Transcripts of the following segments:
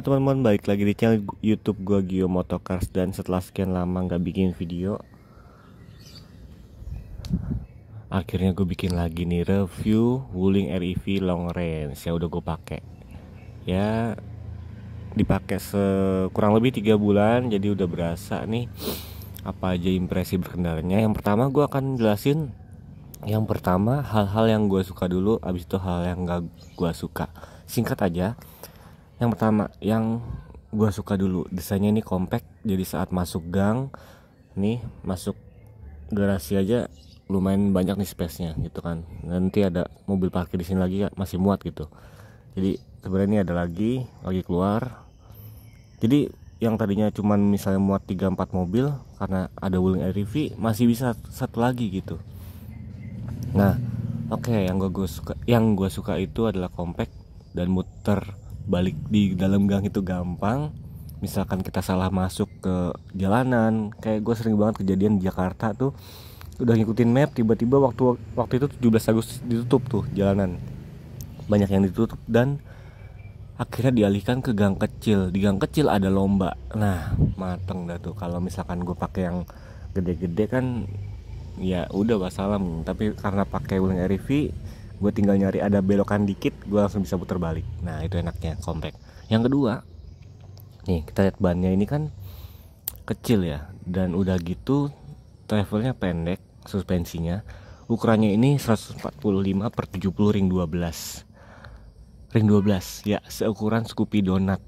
Teman-teman, balik lagi di channel YouTube gua Gio Motocars. Dan setelah sekian lama nggak bikin video, akhirnya gue bikin lagi nih review Wuling REV Long Range. Ya udah gue pakai, ya dipakai kurang lebih 3 bulan, jadi udah berasa nih apa aja impresi berkendaranya. Yang pertama gue akan jelasin, yang pertama hal-hal yang gue suka dulu, abis itu hal yang gak gue suka. Singkat aja. Yang pertama, yang gue suka dulu, desainnya ini compact. Jadi saat masuk gang nih, masuk garasi aja lumayan banyak nih space-nya gitu kan. Nanti ada mobil parkir di sini lagi masih muat gitu. Jadi sebenarnya ini ada lagi keluar. Jadi yang tadinya cuman misalnya muat 3-4 mobil, karena ada Wuling REV masih bisa satu lagi gitu. Nah, oke, yang gue suka itu adalah compact dan muter balik di dalam gang itu gampang. Misalkan kita salah masuk ke jalanan, kayak gue sering banget kejadian di Jakarta tuh, udah ngikutin map, tiba-tiba waktu itu 17 Agustus ditutup tuh jalanan, banyak yang ditutup, dan akhirnya dialihkan ke gang kecil. Di gang kecil ada lomba. Nah, mateng dah tuh. Kalau misalkan gue pakai yang gede-gede kan ya udah wassalam. Tapi karena pakai Wuling REV, gue tinggal nyari ada belokan dikit, gue langsung bisa putar balik. Nah, itu enaknya compact. Yang kedua, nih kita lihat bannya ini kan kecil ya, dan udah gitu travelnya pendek, suspensinya ukurannya ini 145/70 ring 12 ya, seukuran Scoopy Donut.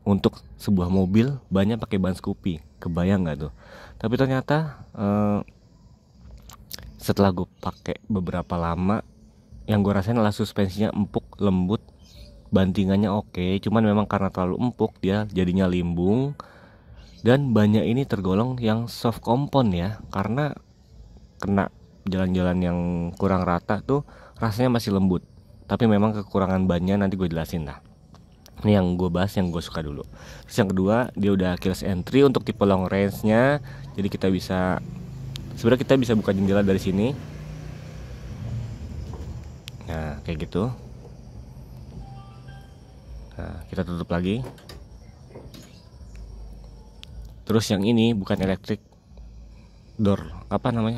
Untuk sebuah mobil banyak pakai ban Scoopy, kebayang nggak tuh? Tapi ternyata setelah gue pakai beberapa lama, yang gue rasain adalah suspensinya empuk, lembut, bantingannya oke. Cuman memang karena terlalu empuk dia jadinya limbung. Dan banyak ini tergolong yang soft kompon ya, karena kena jalan-jalan yang kurang rata tuh rasanya masih lembut. Tapi memang kekurangan bannya nanti gue jelasin lah. Ini yang gue bahas, yang gue suka dulu. Terus yang kedua, dia udah keyless entry untuk tipe long range nya. Jadi sebenarnya kita bisa buka jendela dari sini. Nah, kayak gitu. Nah, kita tutup lagi. Terus yang ini bukan electric door,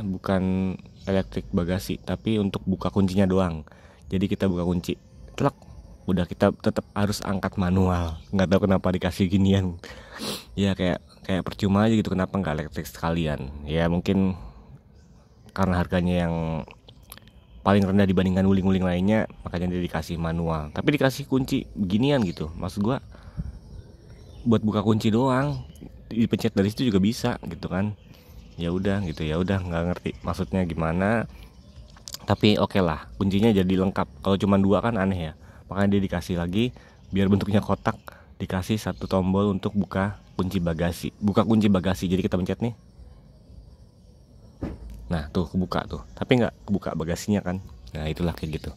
bukan electric bagasi, tapi untuk buka kuncinya doang. Jadi kita buka kunci, telak, udah kita tetap harus angkat manual. Nggak tahu kenapa dikasih ginian. Ya kayak percuma aja gitu, kenapa nggak elektrik sekalian? Ya mungkin karena harganya yang paling rendah dibandingkan wuling-wuling lainnya, makanya dia dikasih manual. Tapi dikasih kunci beginian gitu, maksud gua buat buka kunci doang, dipencet dari situ juga bisa gitu kan. Ya udah gitu, ya udah, nggak ngerti maksudnya gimana. Tapi oke lah, kuncinya jadi lengkap. Kalau cuma 2 kan aneh ya. Makanya dia dikasih lagi, biar bentuknya kotak, dikasih satu tombol untuk buka kunci bagasi. Buka kunci bagasi, jadi kita pencet nih. Nah tuh kebuka tuh, tapi nggak kebuka bagasinya kan. Nah itulah kayak gitu.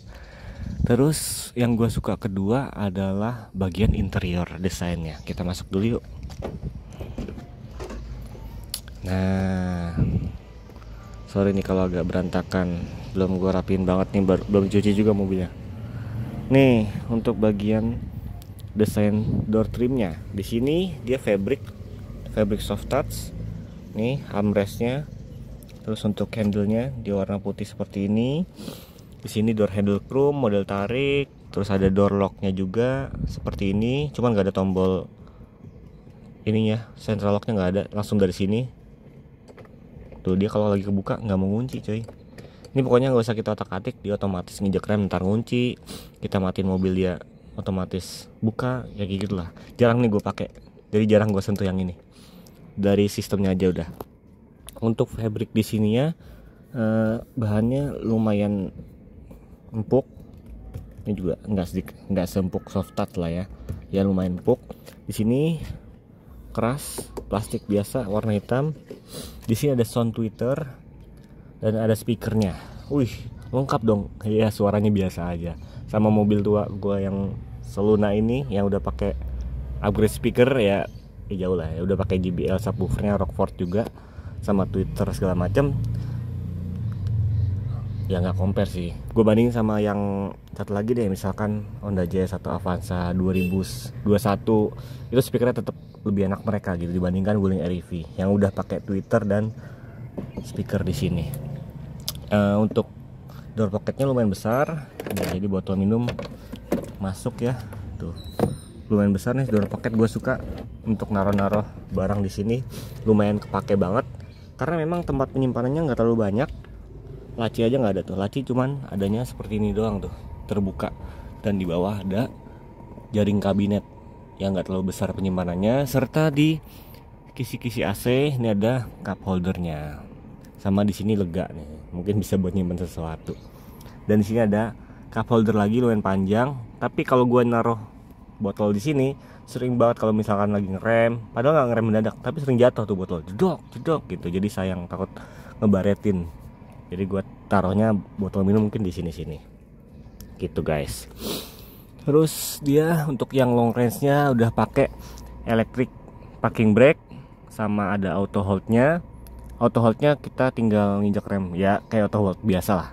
Terus yang gue suka kedua adalah bagian interior desainnya. Kita masuk dulu yuk. Nah, sorry nih kalau agak berantakan, belum gue rapiin banget nih, belum cuci juga mobilnya. Nih untuk bagian desain door trimnya, di sini dia fabric soft touch. Nih armrestnya. Terus untuk handle-nya dia warna putih seperti ini. Di sini door handle chrome model tarik. Terus ada door lock-nya juga seperti ini, cuman nggak ada tombol ininya, central lock-nya nggak ada, langsung dari sini. Tuh dia kalau lagi kebuka nggak mau ngunci coy. Ini pokoknya nggak usah kita otak-atik, dia otomatis nginjek rem ntar ngunci. Kita matiin mobil dia otomatis buka, ya kayak gitulah. Jarang nih gue pakai, jadi jarang gue sentuh yang ini. Dari sistemnya aja udah. Untuk fabric di sininya bahannya lumayan empuk. Ini juga nggak seempuk soft touch lah ya. Ya lumayan empuk. Di sini keras, plastik biasa warna hitam. Di sini ada sound tweeter dan ada speakernya. Wih, lengkap dong. Ya suaranya biasa aja. Sama mobil tua gua yang Seluna ini yang udah pakai upgrade speaker ya jauh lah ya. Udah pakai JBL subwoofernya Rockford juga, sama tweeter segala macam. ya nggak compare sih. Gue bandingin sama yang satu lagi deh, misalkan Honda Jazz atau Avanza 2021, itu speakernya tetap lebih enak mereka gitu dibandingkan Wuling REV yang udah pakai tweeter dan speaker di sini. Untuk door pocketnya lumayan besar, nah, jadi botol minum masuk ya, tuh lumayan besar nih door pocket. Gue suka untuk naruh-naruh barang di sini, lumayan kepake banget karena memang tempat penyimpanannya nggak terlalu banyak. Laci aja nggak ada tuh, laci cuman adanya seperti ini doang tuh, terbuka, dan di bawah ada jaring kabinet yang nggak terlalu besar penyimpanannya, serta di kisi-kisi AC ini ada cup holdernya, sama di sini lega nih, mungkin bisa buat nyimpan sesuatu. Dan di sini ada cup holder lagi lumayan panjang, tapi kalau gue naruh botol di sini sering banget kalau misalkan lagi ngerem, padahal nggak ngerem mendadak, tapi sering jatuh tuh botol, jedok jedok gitu, jadi sayang, takut ngebaretin. Jadi gue taruhnya botol minum mungkin di sini-sini gitu guys. Terus dia untuk yang long range-nya udah pakai electric parking brake, sama ada auto hold-nya. Auto hold-nya kita tinggal nginjak rem ya kayak auto hold biasa lah.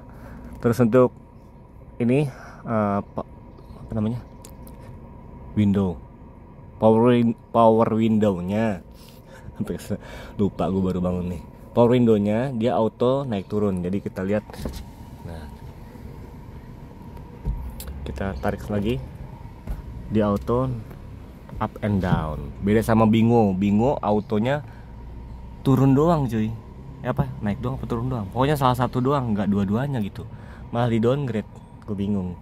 Terus untuk ini apa namanya, window, power window-nya sampai lupa, gue baru bangun nih. Power window-nya dia auto naik turun, jadi kita lihat. Nah, kita tarik lagi, dia auto up and down. Beda sama Bingo autonya turun doang cuy. Apa naik doang apa turun doang, pokoknya salah satu doang, nggak dua-duanya gitu, malah di downgrade. Gue bingung.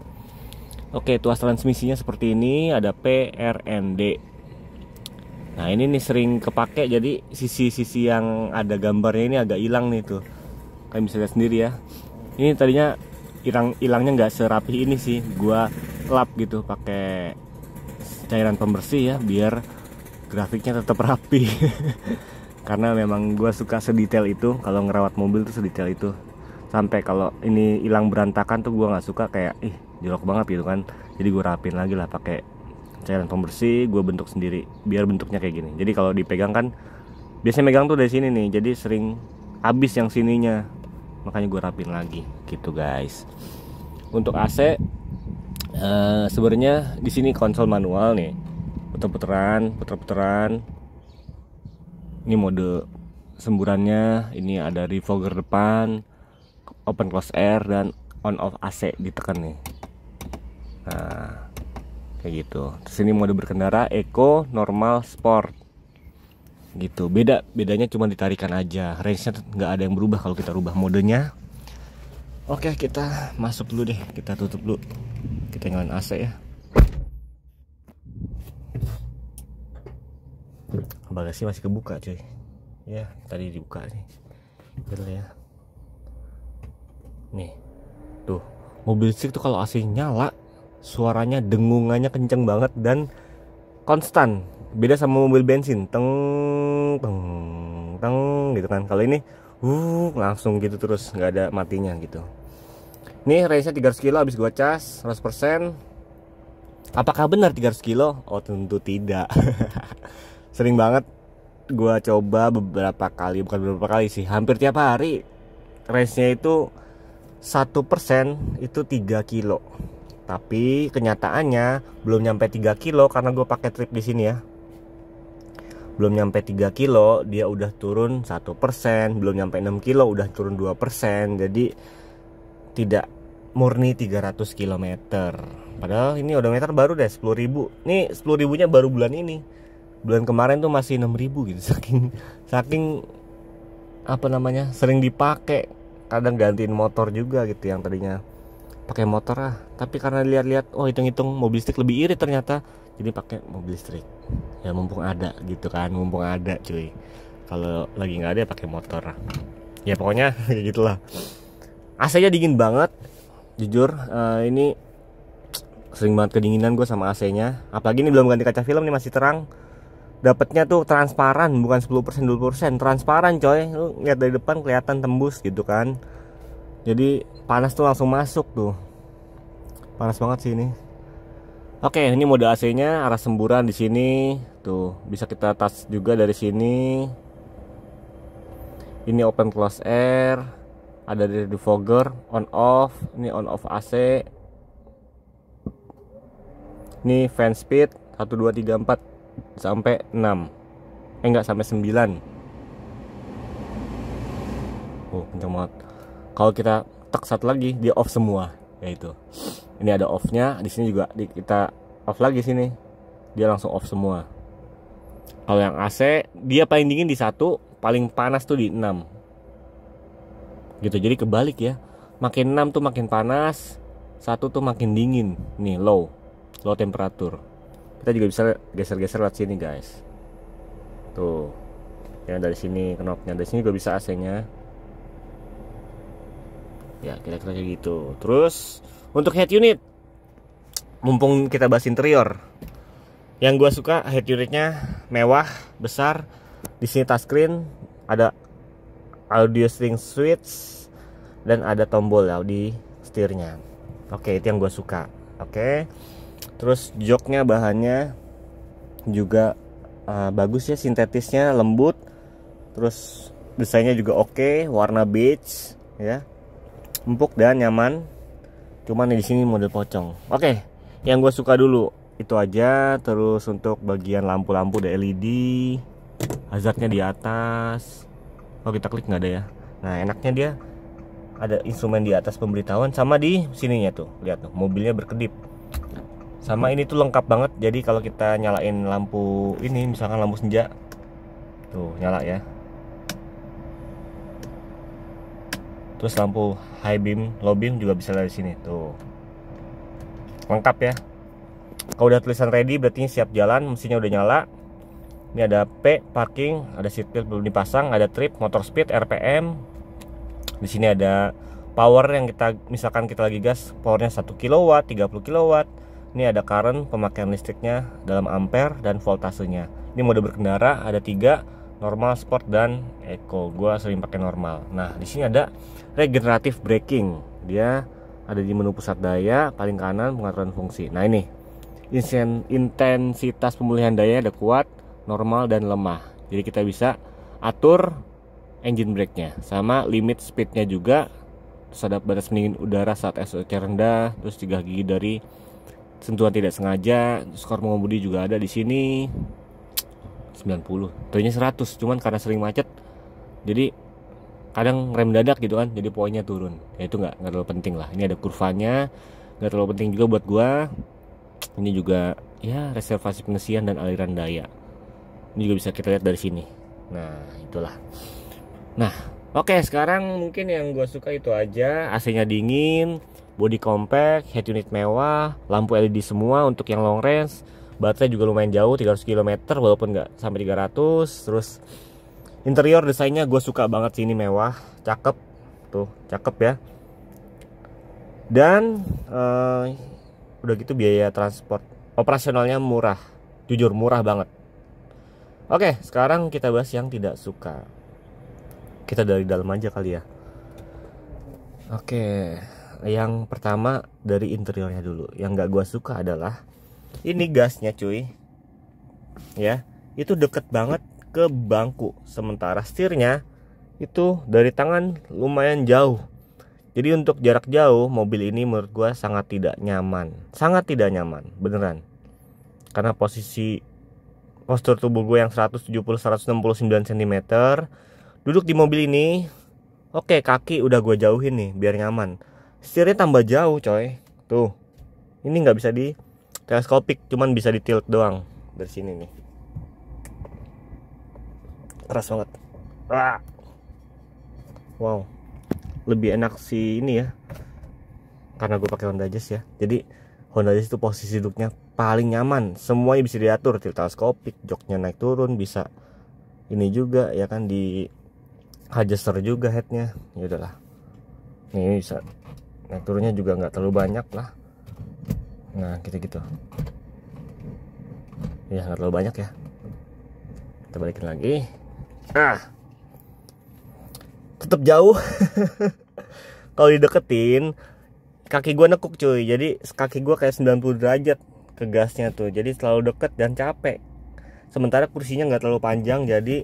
Oke, tuas transmisinya seperti ini, ada P, R, N, D. Nah ini nih sering kepake, jadi sisi-sisi yang ada gambarnya ini agak hilang nih tuh, kalian bisa lihat sendiri ya. Ini tadinya hilangnya nggak serapi ini sih, gua lap gitu pakai cairan pembersih ya, biar grafiknya tetap rapi. Karena memang gua suka sedetail itu, kalau ngerawat mobil tuh sedetail itu. Sampai kalau ini hilang berantakan tuh gua nggak suka, kayak jorok banget gitu kan. Jadi gua rapin lagi lah pakai cairan pembersih, gue bentuk sendiri biar bentuknya kayak gini. Jadi kalau dipegang kan biasanya megang tuh dari sini nih, jadi sering habis yang sininya, makanya gue rapin lagi gitu guys. Untuk AC sebenarnya di sini konsol manual nih, puter-puteran. Ini mode semburannya, ini ada refogger depan, open close air, dan on off AC ditekan nih. Nah kayak gitu. Terus ini mode berkendara eco, normal, sport gitu. Bedanya cuma ditarikan aja, range-nya nggak ada yang berubah kalau kita rubah modenya. Oke, kita masuk dulu deh, kita tutup dulu, kita nyalain AC ya. Bagasi masih kebuka cuy ya, tadi dibuka nih betul ya. Nih tuh, mobil listrik tuh kalau AC nyala suaranya dengungannya kenceng banget dan konstan, beda sama mobil bensin, teng teng teng gitu kan. Kalau ini langsung gitu terus, nggak ada matinya gitu. Ini range-nya 300 kilo habis gua cas 100%. Apakah benar 300 kilo? Oh tentu tidak. Sering banget gua coba beberapa kali, bukan beberapa kali sih, hampir tiap hari. Range-nya itu 1% itu 3 kilo. Tapi kenyataannya belum nyampe 3 kilo karena gue pakai trip di sini ya. Belum nyampe 3 kilo dia udah turun 1%, belum nyampe 6 kilo udah turun 2%. Jadi tidak murni 300 km. Padahal ini odometer baru deh 10.000. Nih 10.000-nya baru bulan ini. Bulan kemarin tuh masih 6.000 gitu. Saking apa namanya, sering dipakai. Kadang gantiin motor juga gitu, yang tadinya pakai motor tapi karena lihat-lihat, oh hitung-hitung mobil listrik lebih irit ternyata, jadi pakai mobil listrik ya, mumpung ada gitu kan, mumpung ada cuy. Kalau lagi nggak ada pakai motor ya, pokoknya kayak gitulah. AC-nya dingin banget jujur. Ini sering banget kedinginan gue sama AC-nya, apalagi ini belum ganti kaca film nih, masih terang. Dapatnya tuh transparan, bukan 10% 20%, transparan coy. Lu lihat dari depan kelihatan tembus gitu kan. Jadi panas tuh langsung masuk tuh. Panas banget sih ini. Oke, ini mode AC-nya arah semburan di sini. Tuh, bisa kita touch juga dari sini. Ini open close air. ada dari defogger, on off, ini on off AC. Ini fan speed 1 2 3 4 sampai 6. Enggak, sampai 9. Oh, kencang banget. Kalau kita tekan satu lagi, dia off semua. Yaitu. Ini ada off-nya, di sini juga kita off lagi sini. Dia langsung off semua. Kalau yang AC, dia paling dingin di 1, paling panas tuh di 6. Gitu. Jadi kebalik ya. Makin 6 tuh makin panas, 1 tuh makin dingin. Nih, low temperatur. Kita juga bisa geser-geser lewat sini, guys. Tuh. Ya dari sini knopnya, dari sini juga bisa AC-nya. Ya, kira-kira kayak gitu. Terus untuk head unit, mumpung kita bahas interior, yang gua suka head unitnya mewah, besar. Di sini touchscreen, ada audio string switch, dan ada tombol ya di setirnya. Oke, itu yang gua suka. Oke. Terus joknya bahannya juga bagus ya, sintetisnya lembut. Terus desainnya juga oke, warna beige ya, empuk dan nyaman. Cuman di sini model pocong. Oke, yang gue suka dulu itu aja. Terus untuk bagian lampu-lampu ada LED, hazardnya di atas. Oh, kita klik nggak ada ya. Nah, enaknya dia ada instrumen di atas pemberitahuan, sama di sininya tuh, lihat tuh, mobilnya berkedip. Sama ini tuh lengkap banget. Jadi kalau kita nyalain lampu ini, misalkan lampu senja, tuh nyala ya. Terus lampu high beam, low beam juga bisa dari sini tuh. Lengkap ya. Kalau udah tulisan ready berarti siap jalan, mesinnya udah nyala. Ini ada P, parking, ada seat belt belum dipasang, ada trip, motor speed, RPM. Di sini ada power yang kita, misalkan kita lagi gas, powernya 1 kW, 30 kW. Ini ada current, pemakaian listriknya dalam ampere dan voltasenya. Ini mode berkendara ada 3, normal, sport, dan eco. Gua sering pakai normal. Nah, di sini ada regenerative braking. Dia ada di menu pusat daya paling kanan, pengaturan fungsi. Nah, ini intensitas pemulihan daya ada kuat, normal, dan lemah. Jadi kita bisa atur engine brake-nya, sama limit speednya juga. Terus ada batas pendingin udara saat SOC rendah, terus 3 gigi dari sentuhan tidak sengaja. Skor pengemudi juga ada di sini 90. Tadinya 100, cuman karena sering macet jadi kadang rem dadak gitu kan, jadi poinnya turun. Ya itu nggak terlalu penting lah. Ini ada kurvanya, nggak terlalu penting juga buat gua. Ini juga ya reservasi pengisian dan aliran daya. Ini juga bisa kita lihat dari sini. Nah, itulah. Nah, oke, sekarang mungkin yang gua suka itu aja. AC-nya dingin, body compact, head unit mewah, lampu LED semua untuk yang long range. Baterai juga lumayan jauh, 300 km walaupun nggak sampai 300. Terus interior desainnya gue suka banget sih, ini mewah, cakep. Tuh, cakep ya. Dan udah gitu biaya transport operasionalnya murah. Jujur murah banget. Oke, sekarang kita bahas yang tidak suka. Kita dari dalam aja kali ya. Oke, yang pertama dari interiornya dulu. Yang gak gue suka adalah ini gasnya cuy. Ya, itu deket banget ke bangku. Sementara setirnya itu dari tangan lumayan jauh. Jadi untuk jarak jauh mobil ini menurut gue sangat tidak nyaman. Sangat tidak nyaman, beneran. Karena postur tubuh gue yang 170-169 cm, duduk di mobil ini, oke, kaki udah gue jauhin nih biar nyaman. Setirnya tambah jauh coy. Tuh, ini nggak bisa di teleskopik, cuman bisa di tilt doang dari sini nih. Keras banget. Wow, lebih enak sih ini ya, karena gue pakai Honda Jazz ya. Jadi Honda Jazz itu posisi duduknya paling nyaman, semuanya bisa diatur, tilt teleskopik, joknya naik turun bisa. Ini juga ya kan, di adjuster juga headnya. Ya udahlah, ini bisa naik turunnya juga nggak terlalu banyak lah. Nah gitu-gitu ya, nggak terlalu banyak ya. Kita balikin lagi. Tetap jauh. Kalau dideketin kaki gue nekuk cuy. Jadi kaki gue kayak 90 derajat ke gasnya tuh. Jadi selalu deket dan capek. Sementara kursinya nggak terlalu panjang, jadi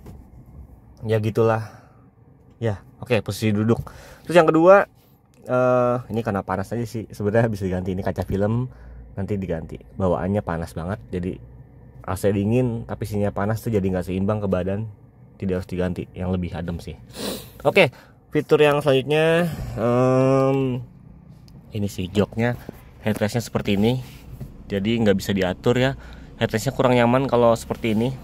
ya gitulah. Ya, oke, posisi duduk. Terus yang kedua, ini karena panas aja sih sebenarnya bisa diganti. Ini kaca film nanti diganti. Bawaannya panas banget, jadi AC dingin tapi sininya panas tuh jadi nggak seimbang ke badan. Tidak harus diganti, yang lebih adem sih. Oke, fitur yang selanjutnya, ini sih joknya, headrestnya seperti ini. Jadi nggak bisa diatur ya. Headrestnya kurang nyaman kalau seperti ini,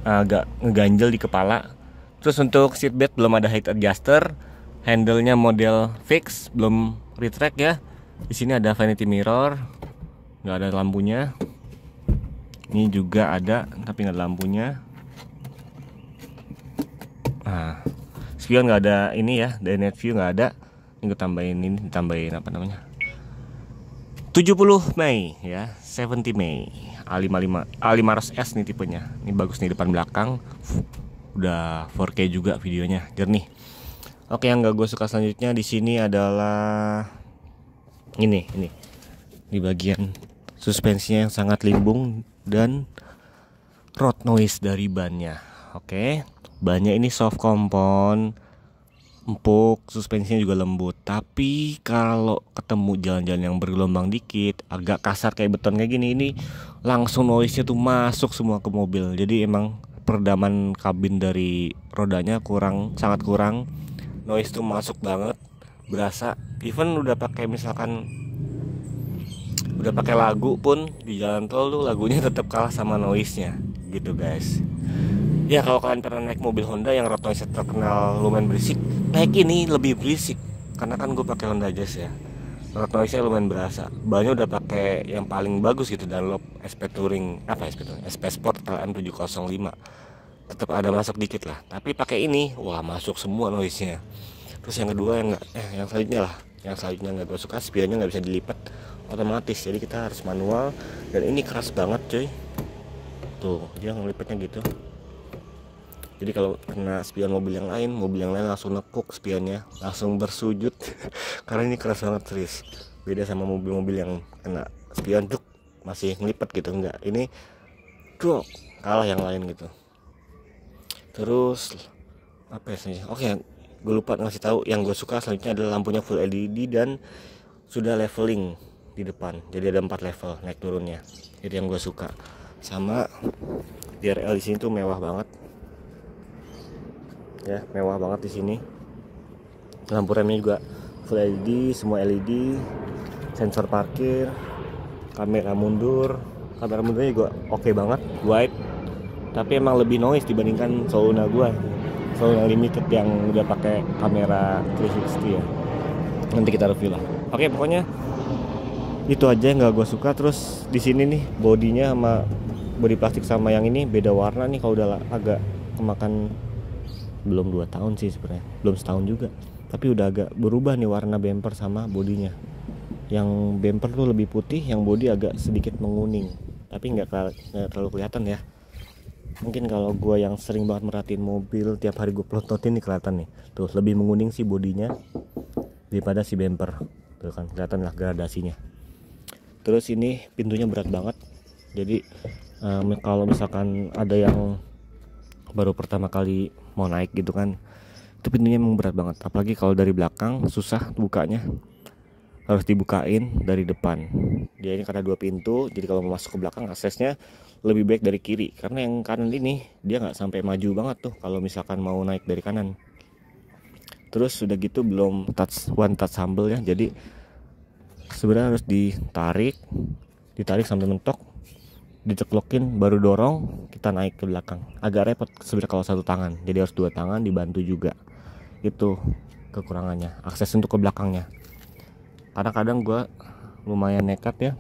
agak ngeganjel di kepala. Terus untuk seatbelt belum ada height adjuster, handle-nya model fix, belum retract ya. Di sini ada vanity mirror, nggak ada lampunya. Ini juga ada, tapi nggak ada lampunya. Nah, spion nggak ada ini ya, dynamic view nggak ada. Ini gue tambahin ini, tambahin apa namanya? 70 Mei ya, 70 Mei. A500S nih tipenya. Ini bagus nih depan belakang. Udah 4K juga videonya, jernih. Oke, yang gak gue suka selanjutnya di sini adalah ini di bagian suspensinya yang sangat limbung dan road noise dari bannya. Oke, bannya ini soft compound, empuk, suspensinya juga lembut. Tapi kalau ketemu jalan-jalan yang bergelombang dikit, agak kasar kayak beton kayak gini, ini langsung noise-nya tuh masuk semua ke mobil. Jadi emang peredaman kabin dari rodanya sangat kurang. Noise tuh masuk banget, berasa. Even udah pakai misalkan udah pakai lagu pun di jalan tol tuh lagunya tetap kalah sama noise-nya gitu guys. Ya kalau kalian pernah naik mobil Honda yang road noise terkenal lumayan berisik, naik ini lebih berisik karena kan gue pakai Honda Jazz ya. Road noise-nya lumayan berasa. Bannya udah pakai yang paling bagus gitu, Dunlop SP Touring, SP Sport LM705. Tetap ada masuk dikit lah, tapi pakai ini wah masuk semua noise-nya. Terus yang kedua yang selanjutnya nggak gue suka, spionnya nggak bisa dilipat otomatis, jadi kita harus manual. Dan ini keras banget coy, tuh dia ngelipatnya gitu. Jadi kalau kena spion mobil yang lain langsung nekuk spionnya, langsung bersujud karena ini keras banget serius. Beda sama mobil-mobil yang kena spion tuh masih ngelipet gitu, enggak, ini tuh kalah yang lain gitu. Terus apa ya sih? Oke, gue lupa ngasih tahu yang gue suka selanjutnya adalah lampunya full LED dan sudah leveling di depan. Jadi ada 4 level naik turunnya. Itu yang gue suka. Sama DRL di sini tuh mewah banget. Ya, mewah banget di sini. Lampu remnya juga full LED, semua LED, sensor parkir, kamera mundur. Kamera mundurnya juga oke banget, wide. Tapi emang lebih noise dibandingkan Soluna gua. Soluna Limited yang udah pakai kamera 360 ya. Nanti kita review lah. Oke, pokoknya itu aja yang gak gua suka. Terus di sini nih bodinya sama bodi plastik sama yang ini beda warna nih. Kalau udah agak kemakan, belum 2 tahun sih sebenarnya, belum setahun juga, tapi udah agak berubah nih warna bumper sama bodinya. Yang bumper tuh lebih putih, yang bodi agak sedikit menguning, tapi nggak terlalu kelihatan ya. Mungkin kalau gue yang sering banget merhatiin mobil, tiap hari gue pelototin nih kelihatan nih, tuh lebih menguning sih bodinya daripada si bumper. Tuh kan kelihatan lah gradasinya. Terus ini pintunya berat banget, jadi kalau misalkan ada yang baru pertama kali mau naik gitu kan, itu pintunya emang berat banget. Apalagi kalau dari belakang susah bukanya, harus dibukain dari depan. Dia ini karena 2 pintu, jadi kalau mau masuk ke belakang aksesnya lebih baik dari kiri, karena yang kanan ini dia nggak sampai maju banget tuh kalau misalkan mau naik dari kanan. Terus sudah gitu belum one touch humble ya, jadi sebenarnya harus ditarik sampai mentok, diceklokin baru dorong kita naik ke belakang. Agak repot sebenarnya kalau satu tangan, jadi harus 2 tangan dibantu juga. Itu kekurangannya, akses untuk ke belakangnya. Karena kadang gue lumayan nekat ya,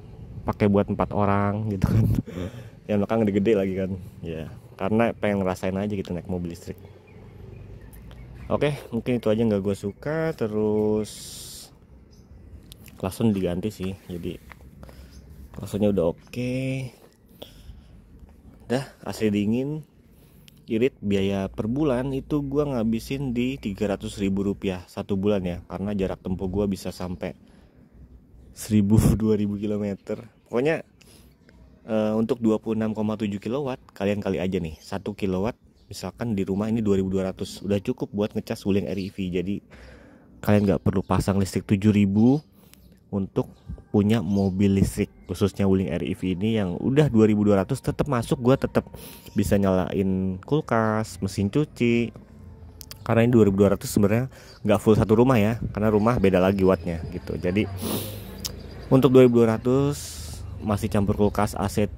pakai buat 4 orang gitu kan. Yang belakang gede-gede lagi kan ya, karena pengen ngerasain aja gitu naik mobil listrik. Oke, mungkin itu aja nggak gue suka. Terus klakson diganti sih, jadi klaksonnya udah oke. Dah AC dingin, irit. Biaya per bulan itu gue ngabisin di 300.000 rupiah 1 bulan ya, karena jarak tempuh gue bisa sampai 1000-2000 km. Pokoknya untuk 26,7 kW kalian kali aja nih 1 kW Misalkan di rumah ini 2200 udah cukup buat ngecas Wuling REV. Jadi kalian nggak perlu pasang listrik 7000 untuk punya mobil listrik, khususnya Wuling REV ini yang udah 2200 tetap masuk. Gua tetap bisa nyalain kulkas, mesin cuci, karena ini 2200 sebenarnya nggak full satu rumah ya, karena rumah beda lagi wattnya gitu. Jadi untuk 2200 masih campur kulkas, AC,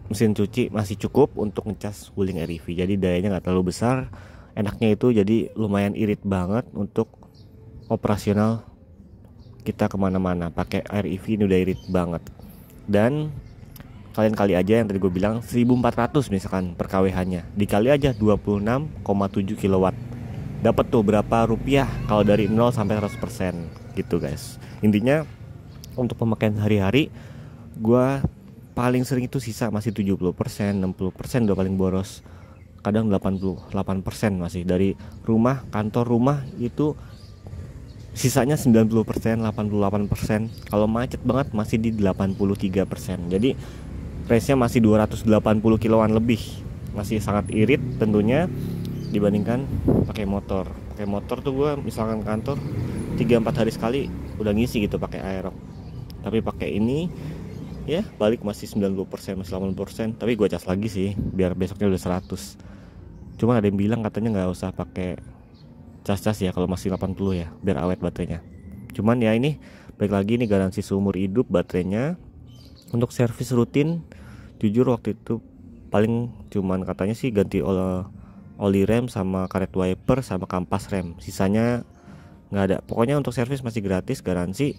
mesin cuci masih cukup untuk ngecas Wuling REV. Jadi dayanya nggak terlalu besar. Enaknya itu jadi lumayan irit banget untuk operasional kita kemana-mana. Pakai REV ini udah irit banget. Dan kalian kali aja yang tadi gue bilang 1400 misalkan per kWh nya, dikali aja 26,7 kilowatt, dapat tuh berapa rupiah kalau dari 0 sampai 100% gitu guys. Intinya untuk pemakaian hari-hari gua paling sering itu sisa masih 70%, 60% udah paling boros. Kadang 88% masih dari rumah, kantor, rumah itu sisanya 90%, 88%. Kalau macet banget masih di 83%. Jadi range-nya masih 280 kiloan lebih. Masih sangat irit tentunya dibandingkan pakai motor. Pakai motor tuh gue misalkan kantor 3-4 hari sekali udah ngisi gitu pakai Aerox. Tapi pakai ini ya balik masih 90%, masih 80%. Tapi gue cas lagi sih biar besoknya udah 100. Cuma ada yang bilang katanya nggak usah pakai cas-cas ya kalau masih 80 ya, biar awet baterainya. Cuman ya ini balik lagi nih garansi seumur hidup baterainya. Untuk servis rutin jujur waktu itu paling cuman katanya sih ganti oli rem sama karet wiper sama kampas rem, sisanya nggak ada. Pokoknya untuk servis masih gratis, garansi.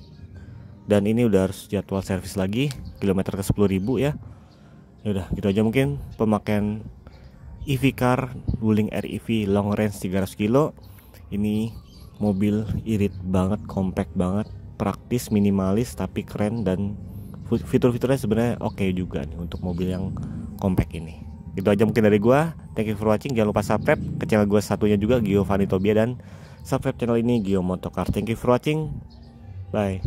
Dan ini udah harus jadwal servis lagi, kilometer ke 10.000 ya. Ya udah gitu aja mungkin pemakaian EV car Wuling REV long range 300 kilo. Ini mobil irit banget, compact banget, praktis, minimalis tapi keren, dan fitur-fiturnya sebenarnya oke juga nih untuk mobil yang compact ini. Itu aja mungkin dari gua. Thank you for watching. Jangan lupa subscribe ke channel gua satunya juga, Giovanni Tobia, dan subscribe channel ini Gio Motocar. Thank you for watching. Bye.